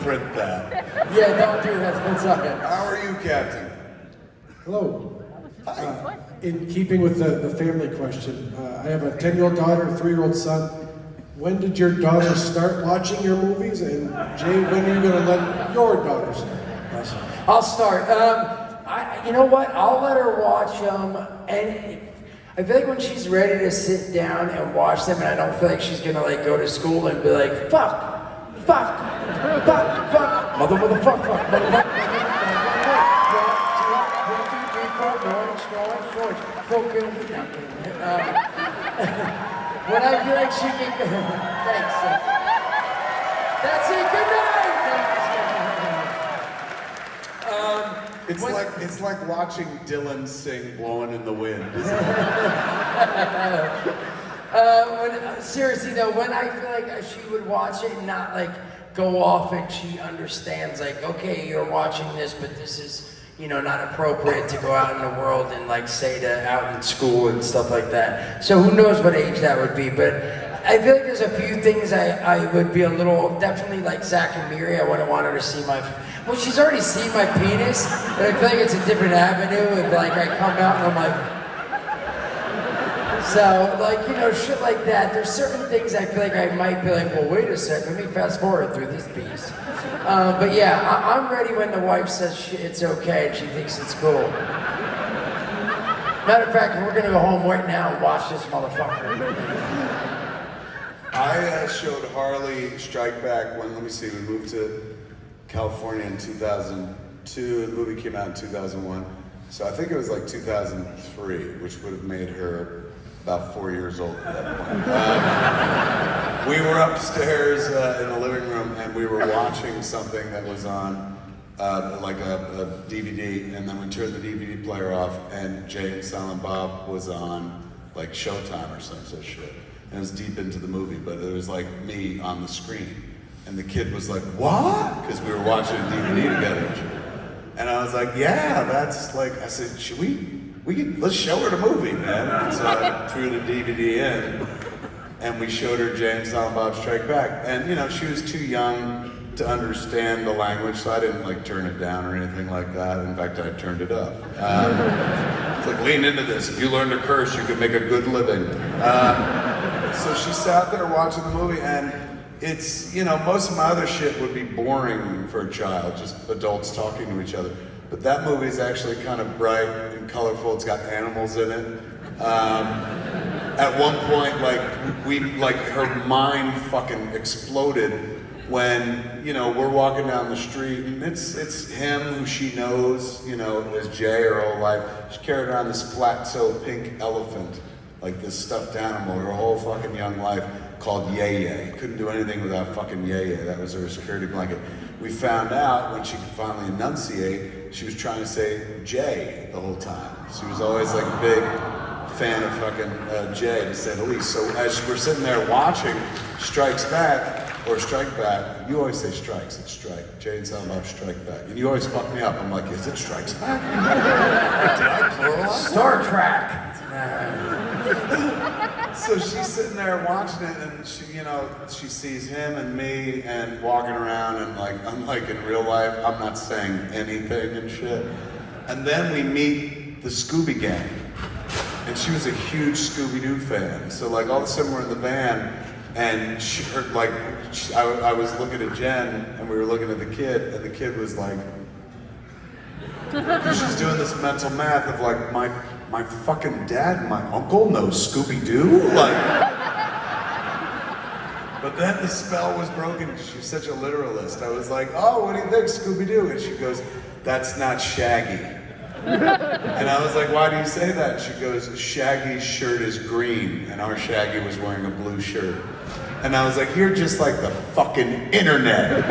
print that. Yeah, don't do that. That's all right. How are you, Captain? Hello. Hi. In keeping with the family question, I have a 10-year-old daughter, a 3-year-old son. When did your daughter start watching your movies? And Jay, when are you going to let your daughter start? I'll start. You know what? I'll let her watch them, and I feel like when she's ready to sit down and watch them, and I don't feel like she's gonna like go to school and be like, fuck, motherfucker. When I feel like she can, thanks. That's it. Good night. It's like watching Dylan sing "Blowing in the Wind." Seriously though, when I feel like she would watch it and not like go off and she understands like, okay, you're watching this, but this is, you know, not appropriate to go out in the world and like say to out in school and stuff like that. So who knows what age that would be, but I feel like there's a few things I would be a little, definitely like Zach and Miri, I wouldn't want her to see my, well, she's already seen my penis, but I feel like it's a different avenue, and like I come out and I'm like, so like, you know, shit like that. There's certain things I feel like I might be like, well, wait a second, let me fast forward through this piece. But yeah, I'm ready when the wife says it's okay and she thinks it's cool. Matter of fact, we're gonna go home right now and watch this motherfucker. I showed Harley Strike Back when, let me see, we moved to California in 2002, the movie came out in 2001. So I think it was like 2003, which would have made her about 4 years old at that point. We were upstairs in the living room and we were watching something that was on like a DVD, and then we turned the DVD player off and Jay and Silent Bob was on like Showtime or some such shit. And it was deep into the movie, but it was like me on the screen. And the kid was like, what? Because we were watching a DVD together. And I was like, yeah, that's like, I said, should let's show her the movie, man. And so I threw the DVD in, and we showed her Jay and Silent Bob Strike Back. And you know, she was too young to understand the language, so I didn't like turn it down or anything like that. In fact, I turned it up. It's like, lean into this. If you learn to curse, you can make a good living. So she sat there watching the movie, and it's, you know, most of my other shit would be boring for a child, just adults talking to each other. But that movie is actually kind of bright and colorful. It's got animals in it. At one point, her mind fucking exploded when, you know, we're walking down the street and it's him who she knows, you know, as Jay her whole life. She carried around this flat-toe pink elephant, like this stuffed animal, her whole fucking young life, called Yay Yay. Couldn't do anything without fucking Yay Yay. That was her security blanket. We found out when she could finally enunciate, she was trying to say Jay the whole time. She was always like a big fan of fucking Jay, to say the least. So as we're sitting there watching Strikes Back, or Strike Back, you always say strikes, it's strike. Jay and Silent Bob Strike Back. And you always fuck me up. I'm like, is it Strikes Back? Did I pluralize? Star Trek. So she's sitting there watching it, and she, you know, she sees him and me and walking around, and like, unlike in real life, I'm not saying anything and shit. And then we meet the Scooby Gang, and she was a huge Scooby-Doo fan. So like, all of a sudden we're in the van, and she heard like, I was looking at Jen, and we were looking at the kid, and the kid was like, she's doing this mental math of like, my fucking dad and my uncle know Scooby-Doo? Like, but then the spell was broken because she's such a literalist. I was like, oh, what do you think, Scooby-Doo? And she goes, that's not Shaggy. And I was like, why do you say that? She goes, Shaggy's shirt is green, and our Shaggy was wearing a blue shirt. And I was like, you're just like the fucking internet.